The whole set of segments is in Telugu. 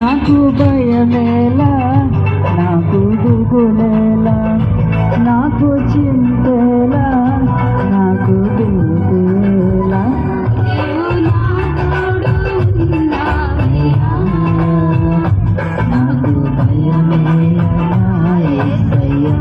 నాకు భయమేలా, నాకు దిగులేలా, నాకు చింతేలా, నాకు దిగులేలా, నాకు భయమేలా యేసయ్యా.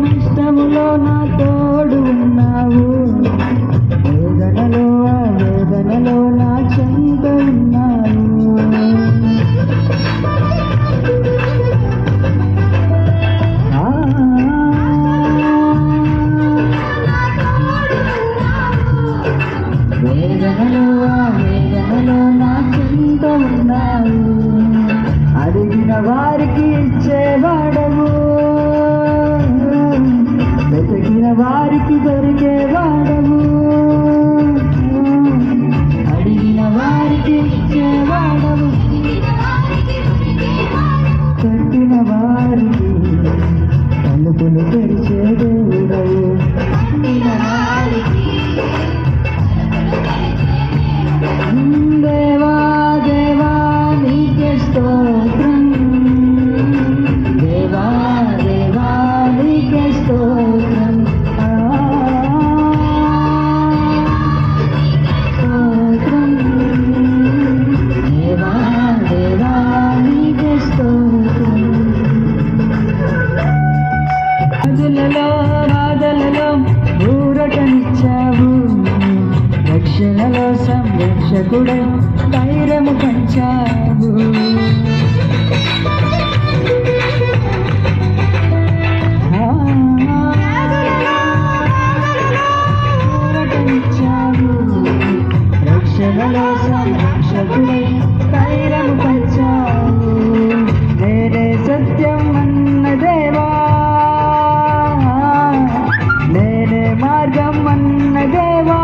నష్టములో నా తోడు ఉన్నావు, వేదనలో వేదనలో నా చెంత ఉన్నావు. వేదనలో వేదనలో నా చెంత ఉన్నావు. అడిగిన వారికి ఇచ్చేవాడవు, వెతికిన వారికి దొరికేవాడవు, అడిగిన వారికి ఇచ్చేవాడవు, కట్టిన వారికి తలుపులు తెరిచే దేవుడవు. దేవా దేవా నీకే స్తోత్రం, దేవా దేవా నీకే స్తోత్రం, స్తోత్రం, దేవా దేవా నీకే స్తోత్రం. బాధలలో ఊరటనిచ్చావు, రక్షణలో సంరక్షకుడై ధైర్యము పంచావు. రక్షణలో సంరక్షకుడై ధైర్యము పంచావు. నేనే సత్యం అన్న దేవా, నేనే మార్గం అన్న దేవా,